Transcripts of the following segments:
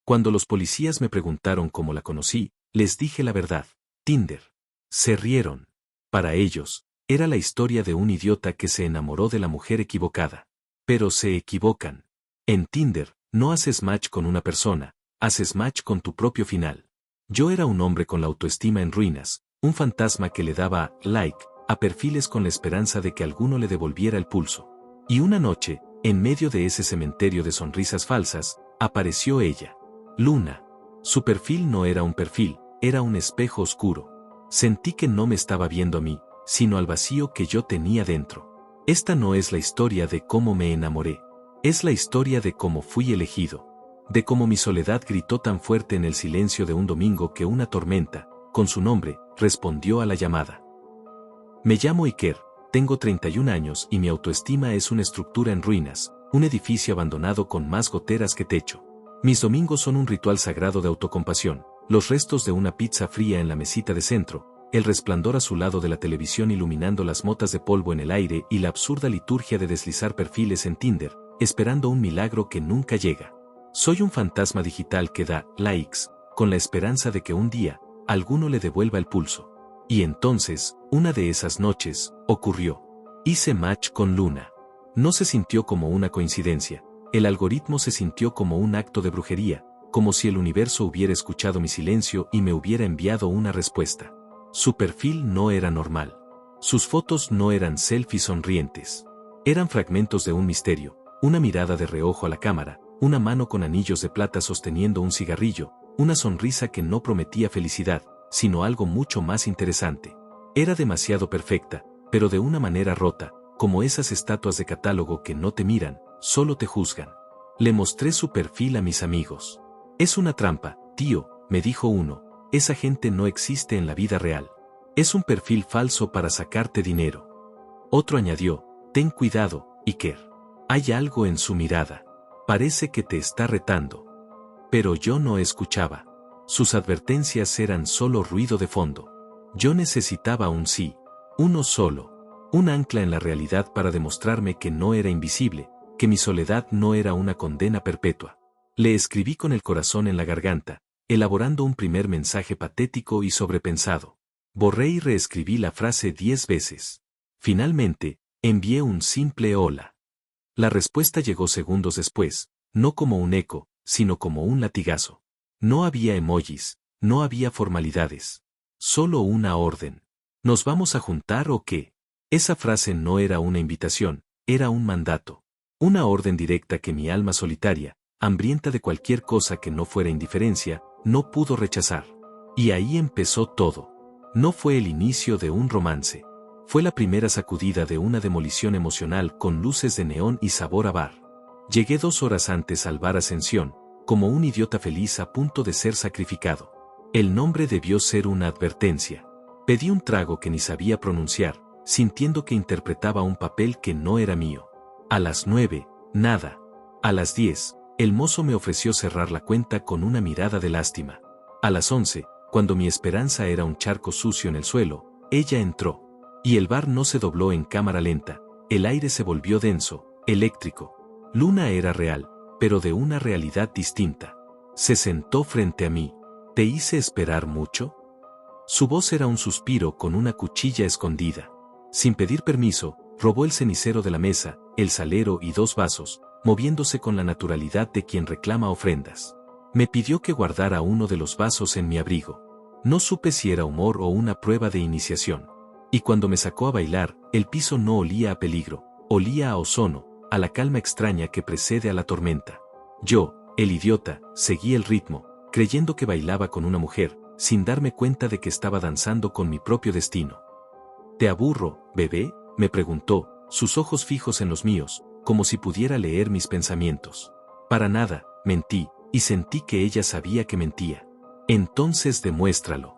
Cuando los policías me preguntaron cómo la conocí, les dije la verdad. Tinder. Se rieron. Para ellos, era la historia de un idiota que se enamoró de la mujer equivocada. Pero se equivocan. En Tinder, no haces match con una persona, haces match con tu propio final. Yo era un hombre con la autoestima en ruinas, un fantasma que le daba like a perfiles con la esperanza de que alguno le devolviera el pulso. Y una noche, en medio de ese cementerio de sonrisas falsas, apareció ella. Luna. Su perfil no era un perfil, era un espejo oscuro. Sentí que no me estaba viendo a mí, sino al vacío que yo tenía dentro. Esta no es la historia de cómo me enamoré. Es la historia de cómo fui elegido. De cómo mi soledad gritó tan fuerte en el silencio de un domingo que una tormenta, con su nombre, respondió a la llamada. Me llamo Iker, tengo 31 años y mi autoestima es una estructura en ruinas, un edificio abandonado con más goteras que techo. Mis domingos son un ritual sagrado de autocompasión, los restos de una pizza fría en la mesita de centro, el resplandor azulado de la televisión iluminando las motas de polvo en el aire y la absurda liturgia de deslizar perfiles en Tinder, esperando un milagro que nunca llega. Soy un fantasma digital que da likes, con la esperanza de que un día, alguno le devuelva el pulso. Y entonces, una de esas noches, ocurrió. Hice match con Luna. No se sintió como una coincidencia, el algoritmo se sintió como un acto de brujería, como si el universo hubiera escuchado mi silencio y me hubiera enviado una respuesta. Su perfil no era normal. Sus fotos no eran selfies sonrientes. Eran fragmentos de un misterio, una mirada de reojo a la cámara, una mano con anillos de plata sosteniendo un cigarrillo, una sonrisa que no prometía felicidad, sino algo mucho más interesante. Era demasiado perfecta, pero de una manera rota, como esas estatuas de catálogo que no te miran, solo te juzgan. Le mostré su perfil a mis amigos. Es una trampa, tío, me dijo uno, esa gente no existe en la vida real. Es un perfil falso para sacarte dinero. Otro añadió, ten cuidado, Iker. Hay algo en su mirada. Parece que te está retando. Pero yo no escuchaba. Sus advertencias eran solo ruido de fondo. Yo necesitaba un sí, uno solo, un ancla en la realidad para demostrarme que no era invisible, que mi soledad no era una condena perpetua. Le escribí con el corazón en la garganta, elaborando un primer mensaje patético y sobrepensado. Borré y reescribí la frase 10 veces. Finalmente, envié un simple hola. La respuesta llegó segundos después, no como un eco, sino como un latigazo. No había emojis, no había formalidades. Solo una orden. ¿Nos vamos a juntar o qué? Esa frase no era una invitación, era un mandato. Una orden directa que mi alma solitaria, hambrienta de cualquier cosa que no fuera indiferencia, no pudo rechazar. Y ahí empezó todo. No fue el inicio de un romance. Fue la primera sacudida de una demolición emocional con luces de neón y sabor a bar. Llegué 2 horas antes al bar Ascensión, como un idiota feliz a punto de ser sacrificado. El nombre debió ser una advertencia. Pedí un trago que ni sabía pronunciar, sintiendo que interpretaba un papel que no era mío. A las 9, nada. A las 10, el mozo me ofreció cerrar la cuenta con una mirada de lástima. A las 11, cuando mi esperanza era un charco sucio en el suelo, ella entró. Y el bar no se dobló en cámara lenta, el aire se volvió denso, eléctrico. Luna era real, pero de una realidad distinta. Se sentó frente a mí. ¿Te hice esperar mucho? Su voz era un suspiro con una cuchilla escondida. Sin pedir permiso, robó el cenicero de la mesa, el salero y 2 vasos, moviéndose con la naturalidad de quien reclama ofrendas. Me pidió que guardara uno de los vasos en mi abrigo. No supe si era humor o una prueba de iniciación. Y cuando me sacó a bailar, el piso no olía a peligro, olía a ozono, a la calma extraña que precede a la tormenta. Yo, el idiota, seguí el ritmo, creyendo que bailaba con una mujer, sin darme cuenta de que estaba danzando con mi propio destino. ¿Te aburro, bebé?, me preguntó, sus ojos fijos en los míos, como si pudiera leer mis pensamientos. Para nada, mentí, y sentí que ella sabía que mentía. Entonces demuéstralo.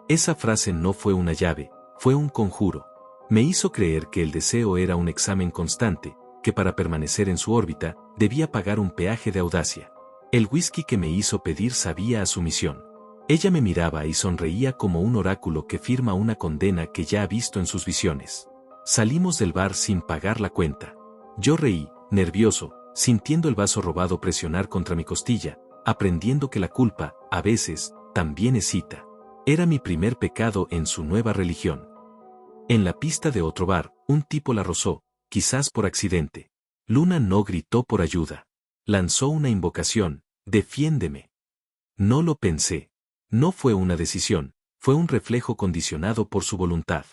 Esa frase no fue una llave, fue un conjuro. Me hizo creer que el deseo era un examen constante, que para permanecer en su órbita, debía pagar un peaje de audacia. El whisky que me hizo pedir sabía a sumisión. Ella me miraba y sonreía como un oráculo que firma una condena que ya ha visto en sus visiones. Salimos del bar sin pagar la cuenta. Yo reí, nervioso, sintiendo el vaso robado presionar contra mi costilla, aprendiendo que la culpa, a veces, también excita. Era mi primer pecado en su nueva religión. En la pista de otro bar, un tipo la rozó, quizás por accidente. Luna no gritó por ayuda. Lanzó una invocación: «Defiéndeme». No lo pensé. No fue una decisión, fue un reflejo condicionado por su voluntad.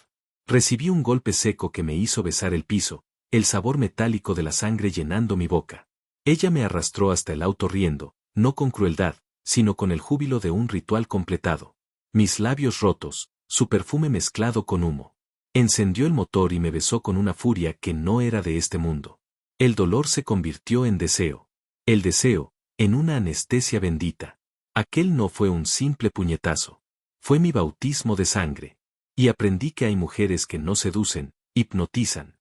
Recibí un golpe seco que me hizo besar el piso, el sabor metálico de la sangre llenando mi boca. Ella me arrastró hasta el auto riendo, no con crueldad, sino con el júbilo de un ritual completado. Mis labios rotos, su perfume mezclado con humo. Encendió el motor y me besó con una furia que no era de este mundo. El dolor se convirtió en deseo. El deseo, en una anestesia bendita. Aquel no fue un simple puñetazo. Fue mi bautismo de sangre. Y aprendí que hay mujeres que no seducen, hipnotizan.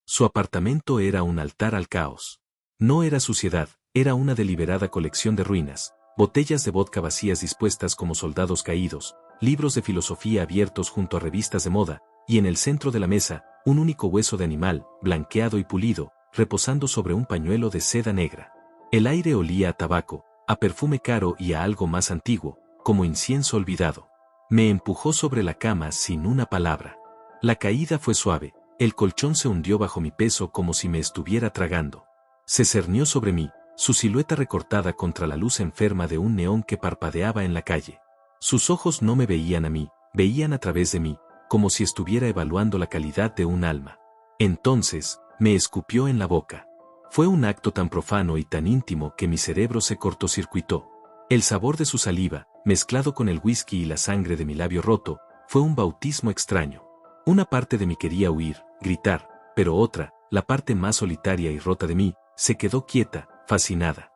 Su apartamento era un altar al caos. No era suciedad, era una deliberada colección de ruinas, botellas de vodka vacías dispuestas como soldados caídos, libros de filosofía abiertos junto a revistas de moda, y en el centro de la mesa, un único hueso de animal, blanqueado y pulido, reposando sobre un pañuelo de seda negra. El aire olía a tabaco, a perfume caro y a algo más antiguo, como incienso olvidado. Me empujó sobre la cama sin una palabra. La caída fue suave, el colchón se hundió bajo mi peso como si me estuviera tragando. Se cernió sobre mí, su silueta recortada contra la luz enferma de un neón que parpadeaba en la calle. Sus ojos no me veían a mí, veían a través de mí, como si estuviera evaluando la calidad de un alma. Entonces, me escupió en la boca. Fue un acto tan profano y tan íntimo que mi cerebro se cortocircuitó. El sabor de su saliva, mezclado con el whisky y la sangre de mi labio roto, fue un bautismo extraño. Una parte de mí quería huir, gritar, pero otra, la parte más solitaria y rota de mí, se quedó quieta, fascinada.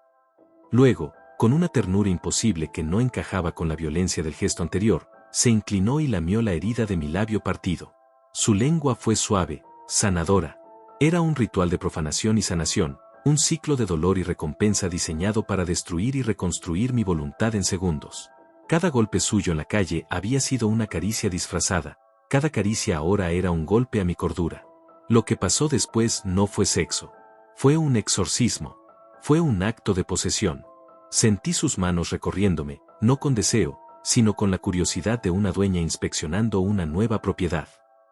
Luego, con una ternura imposible que no encajaba con la violencia del gesto anterior, se inclinó y lamió la herida de mi labio partido. Su lengua fue suave, sanadora. Era un ritual de profanación y sanación, un ciclo de dolor y recompensa diseñado para destruir y reconstruir mi voluntad en segundos. Cada golpe suyo en la calle había sido una caricia disfrazada, cada caricia ahora era un golpe a mi cordura. Lo que pasó después no fue sexo. Fue un exorcismo. Fue un acto de posesión. Sentí sus manos recorriéndome, no con deseo, sino con la curiosidad de una dueña inspeccionando una nueva propiedad.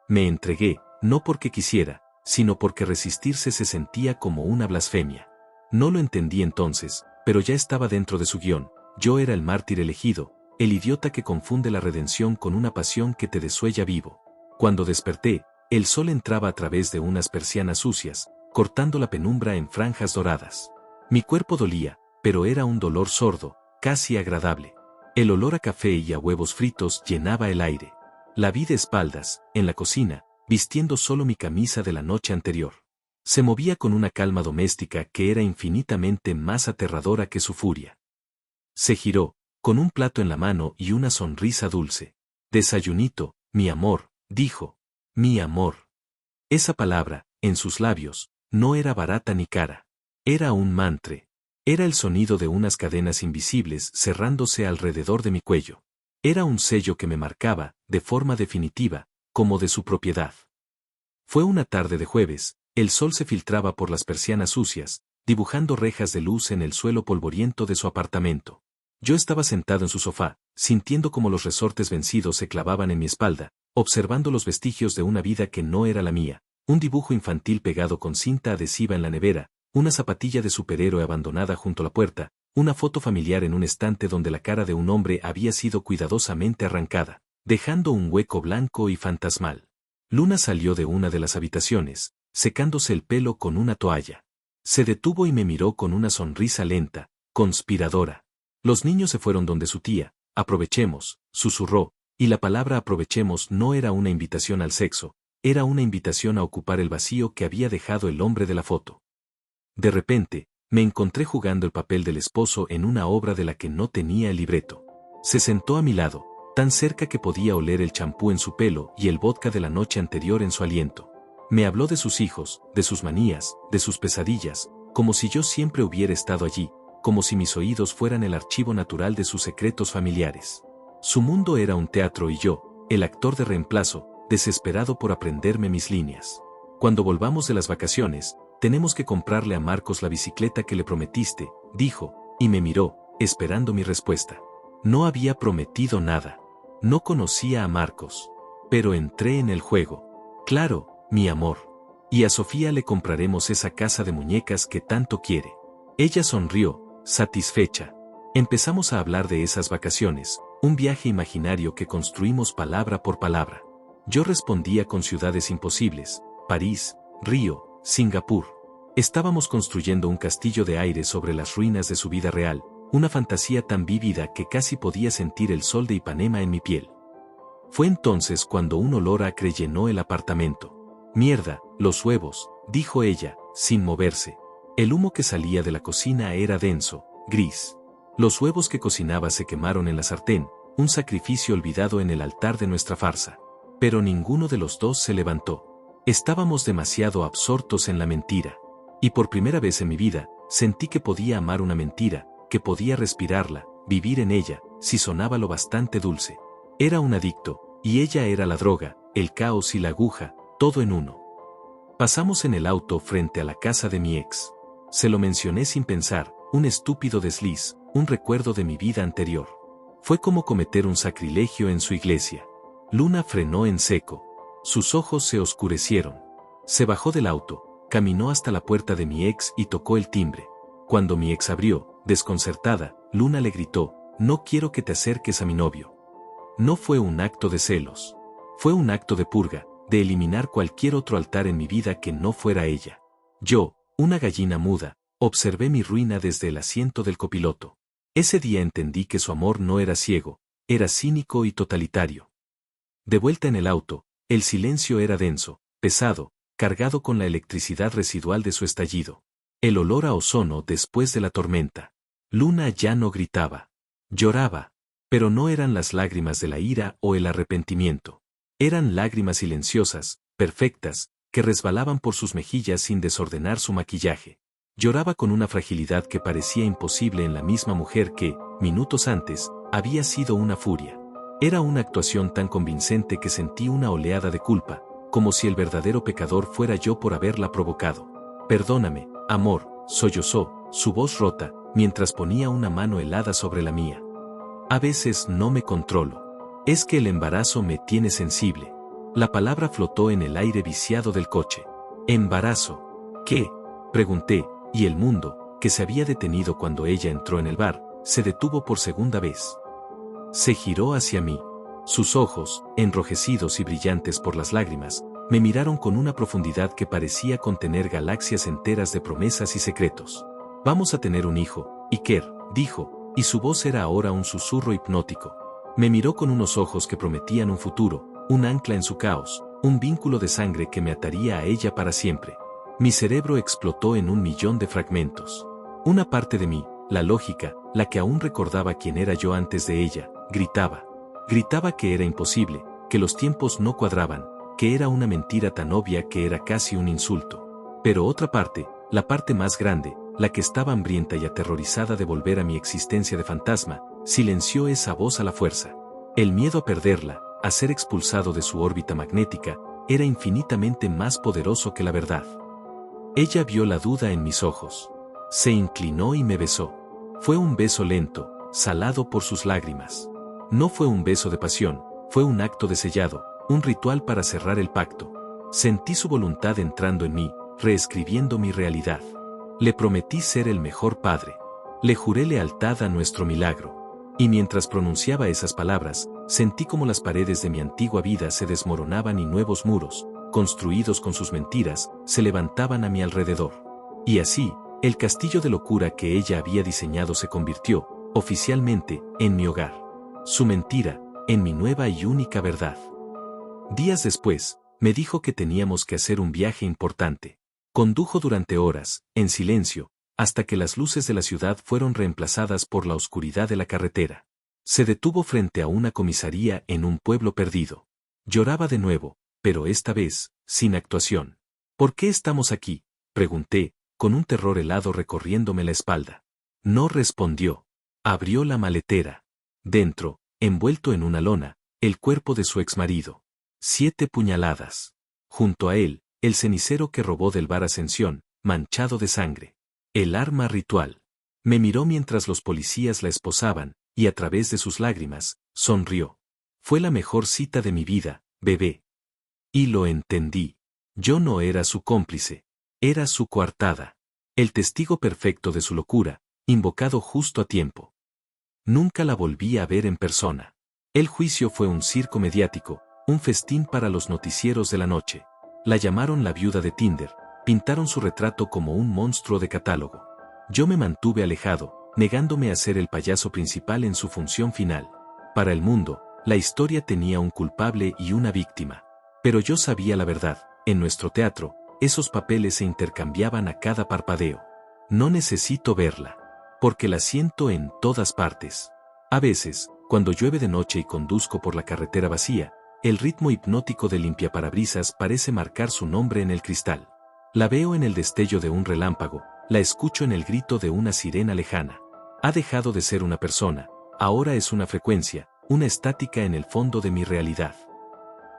Me entregué, no porque quisiera, sino porque resistirse se sentía como una blasfemia. No lo entendí entonces, pero ya estaba dentro de su guión. Yo era el mártir elegido, el idiota que confunde la redención con una pasión que te desuella vivo. Cuando desperté, el sol entraba a través de unas persianas sucias, cortando la penumbra en franjas doradas. Mi cuerpo dolía, pero era un dolor sordo, casi agradable. El olor a café y a huevos fritos llenaba el aire. La vi de espaldas, en la cocina, vistiendo solo mi camisa de la noche anterior. Se movía con una calma doméstica que era infinitamente más aterradora que su furia. Se giró, con un plato en la mano y una sonrisa dulce. «Desayunito, mi amor», dijo. «Mi amor». Esa palabra, en sus labios, no era barata ni cara. Era un mantre. Era el sonido de unas cadenas invisibles cerrándose alrededor de mi cuello. Era un sello que me marcaba, de forma definitiva, como de su propiedad. Fue una tarde de jueves, el sol se filtraba por las persianas sucias, dibujando rejas de luz en el suelo polvoriento de su apartamento. Yo estaba sentado en su sofá, sintiendo como los resortes vencidos se clavaban en mi espalda, observando los vestigios de una vida que no era la mía, un dibujo infantil pegado con cinta adhesiva en la nevera, una zapatilla de superhéroe abandonada junto a la puerta, una foto familiar en un estante donde la cara de un hombre había sido cuidadosamente arrancada, dejando un hueco blanco y fantasmal. Luna salió de una de las habitaciones, secándose el pelo con una toalla. Se detuvo y me miró con una sonrisa lenta, conspiradora. Los niños se fueron donde su tía. «Aprovechemos», susurró, y la palabra aprovechemos no era una invitación al sexo, era una invitación a ocupar el vacío que había dejado el hombre de la foto. De repente, me encontré jugando el papel del esposo en una obra de la que no tenía el libreto. Se sentó a mi lado, tan cerca que podía oler el champú en su pelo y el vodka de la noche anterior en su aliento. Me habló de sus hijos, de sus manías, de sus pesadillas, como si yo siempre hubiera estado allí, como si mis oídos fueran el archivo natural de sus secretos familiares. Su mundo era un teatro y yo, el actor de reemplazo, desesperado por aprenderme mis líneas. «Cuando volvamos de las vacaciones, tenemos que comprarle a Marcos la bicicleta que le prometiste», dijo, y me miró, esperando mi respuesta. No había prometido nada. No conocía a Marcos. Pero entré en el juego. Claro, mi amor. Y a Sofía le compraremos esa casa de muñecas que tanto quiere. Ella sonrió, satisfecha. Empezamos a hablar de esas vacaciones, un viaje imaginario que construimos palabra por palabra. Yo respondía con ciudades imposibles, París, Río, Singapur. Estábamos construyendo un castillo de aire sobre las ruinas de su vida real, una fantasía tan vívida que casi podía sentir el sol de Ipanema en mi piel. Fue entonces cuando un olor acre llenó el apartamento. Mierda, los huevos, dijo ella, sin moverse. El humo que salía de la cocina era denso, gris. Los huevos que cocinaba se quemaron en la sartén, un sacrificio olvidado en el altar de nuestra farsa. Pero ninguno de los dos se levantó. Estábamos demasiado absortos en la mentira. Y por primera vez en mi vida, sentí que podía amar una mentira, que podía respirarla, vivir en ella, si sonaba lo bastante dulce. Era un adicto, y ella era la droga, el caos y la aguja, todo en uno. Pasamos en el auto frente a la casa de mi ex. Se lo mencioné sin pensar, un estúpido desliz, un recuerdo de mi vida anterior. Fue como cometer un sacrilegio en su iglesia. Luna frenó en seco. Sus ojos se oscurecieron. Se bajó del auto, caminó hasta la puerta de mi ex y tocó el timbre. Cuando mi ex abrió, desconcertada, Luna le gritó, «No quiero que te acerques a mi novio». No fue un acto de celos. Fue un acto de purga, de eliminar cualquier otro altar en mi vida que no fuera ella. Yo, una gallina muda, observé mi ruina desde el asiento del copiloto. Ese día entendí que su amor no era ciego, era cínico y totalitario. De vuelta en el auto, el silencio era denso, pesado, cargado con la electricidad residual de su estallido. El olor a ozono después de la tormenta. Luna ya no gritaba. Lloraba. Pero no eran las lágrimas de la ira o el arrepentimiento. Eran lágrimas silenciosas, perfectas, que resbalaban por sus mejillas sin desordenar su maquillaje. Lloraba con una fragilidad que parecía imposible en la misma mujer que, minutos antes, había sido una furia. Era una actuación tan convincente que sentí una oleada de culpa, como si el verdadero pecador fuera yo por haberla provocado. «Perdóname, amor», sollozó, su voz rota, mientras ponía una mano helada sobre la mía. «A veces no me controlo. Es que el embarazo me tiene sensible». La palabra flotó en el aire viciado del coche. «¿Embarazo? ¿Qué?», pregunté, y el mundo, que se había detenido cuando ella entró en el bar, se detuvo por segunda vez. Se giró hacia mí. Sus ojos, enrojecidos y brillantes por las lágrimas, me miraron con una profundidad que parecía contener galaxias enteras de promesas y secretos. «Vamos a tener un hijo, Iker», dijo, y su voz era ahora un susurro hipnótico. Me miró con unos ojos que prometían un futuro, un ancla en su caos, un vínculo de sangre que me ataría a ella para siempre. Mi cerebro explotó en 1.000.000 de fragmentos. Una parte de mí, la lógica, la que aún recordaba quién era yo antes de ella, gritaba. Gritaba que era imposible, que los tiempos no cuadraban, que era una mentira tan obvia que era casi un insulto. Pero otra parte, la parte más grande, la que estaba hambrienta y aterrorizada de volver a mi existencia de fantasma, silenció esa voz a la fuerza. El miedo a perderla, a ser expulsado de su órbita magnética, era infinitamente más poderoso que la verdad. Ella vio la duda en mis ojos. Se inclinó y me besó. Fue un beso lento, salado por sus lágrimas. No fue un beso de pasión, fue un acto de sellado, un ritual para cerrar el pacto. Sentí su voluntad entrando en mí, reescribiendo mi realidad. Le prometí ser el mejor padre. Le juré lealtad a nuestro milagro. Y mientras pronunciaba esas palabras, sentí como las paredes de mi antigua vida se desmoronaban y nuevos muros, construidos con sus mentiras, se levantaban a mi alrededor. Y así, el castillo de locura que ella había diseñado se convirtió, oficialmente, en mi hogar. Su mentira, en mi nueva y única verdad. Días después, me dijo que teníamos que hacer un viaje importante. Condujo durante horas, en silencio, hasta que las luces de la ciudad fueron reemplazadas por la oscuridad de la carretera. Se detuvo frente a una comisaría en un pueblo perdido. Lloraba de nuevo, pero esta vez, sin actuación. «¿Por qué estamos aquí?», pregunté, con un terror helado recorriéndome la espalda. No respondió. Abrió la maletera. Dentro, envuelto en una lona, el cuerpo de su exmarido. 7 puñaladas. Junto a él, el cenicero que robó del bar Ascensión, manchado de sangre. El arma ritual. Me miró mientras los policías la esposaban, y a través de sus lágrimas, sonrió. Fue la mejor cita de mi vida, bebé. Y lo entendí. Yo no era su cómplice. Era su coartada. El testigo perfecto de su locura, invocado justo a tiempo. Nunca la volví a ver en persona. El juicio fue un circo mediático, un festín para los noticieros de la noche. La llamaron la viuda de Tinder, pintaron su retrato como un monstruo de catálogo. Yo me mantuve alejado, negándome a ser el payaso principal en su función final. Para el mundo, la historia tenía un culpable y una víctima. Pero yo sabía la verdad, en nuestro teatro, esos papeles se intercambiaban a cada parpadeo. No necesito verla, porque la siento en todas partes. A veces, cuando llueve de noche y conduzco por la carretera vacía, el ritmo hipnótico del limpiaparabrisas parece marcar su nombre en el cristal. La veo en el destello de un relámpago, la escucho en el grito de una sirena lejana. Ha dejado de ser una persona, ahora es una frecuencia, una estática en el fondo de mi realidad.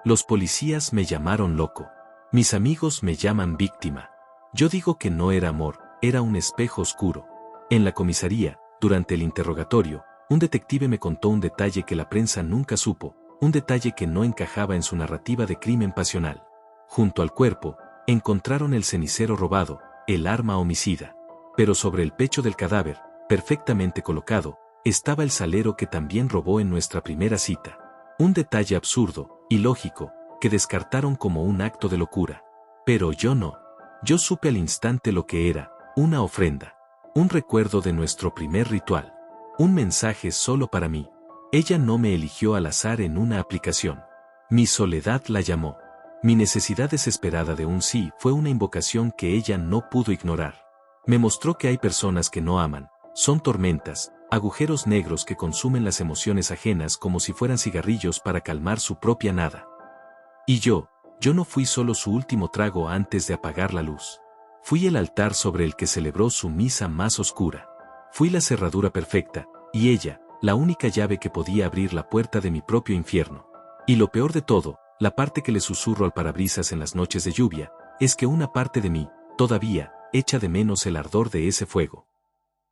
Los policías me llamaron loco. Mis amigos me llaman víctima. Yo digo que no era amor, era un espejo oscuro. En la comisaría, durante el interrogatorio, un detective me contó un detalle que la prensa nunca supo, un detalle que no encajaba en su narrativa de crimen pasional. Junto al cuerpo, encontraron el cenicero robado, el arma homicida. Pero sobre el pecho del cadáver, perfectamente colocado, estaba el salero que también robó en nuestra primera cita. Un detalle absurdo, ilógico, que descartaron como un acto de locura. Pero yo no. Yo supe al instante lo que era, una ofrenda. Un recuerdo de nuestro primer ritual. Un mensaje solo para mí. Ella no me eligió al azar en una aplicación. Mi soledad la llamó. Mi necesidad desesperada de un sí fue una invocación que ella no pudo ignorar. Me mostró que hay personas que no aman, son tormentas, agujeros negros que consumen las emociones ajenas como si fueran cigarrillos para calmar su propia nada. Y yo no fui solo su último trago antes de apagar la luz. Fui el altar sobre el que celebró su misa más oscura. Fui la cerradura perfecta, y ella, la única llave que podía abrir la puerta de mi propio infierno. Y lo peor de todo, la parte que le susurro al parabrisas en las noches de lluvia, es que una parte de mí, todavía, echa de menos el ardor de ese fuego.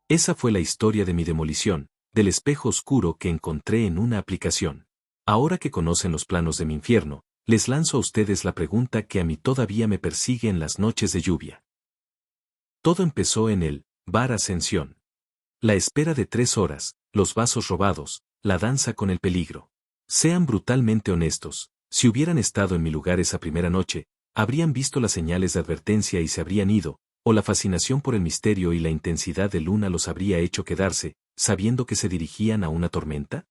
Esa fue la historia de mi demolición, del espejo oscuro que encontré en una aplicación. Ahora que conocen los planos de mi infierno, les lanzo a ustedes la pregunta que a mí todavía me persigue en las noches de lluvia. Todo empezó en el Bar Ascensión. La espera de 3 horas, los vasos robados, la danza con el peligro. Sean brutalmente honestos, si hubieran estado en mi lugar esa primera noche, habrían visto las señales de advertencia y se habrían ido, o la fascinación por el misterio y la intensidad de luna los habría hecho quedarse, sabiendo que se dirigían a una tormenta.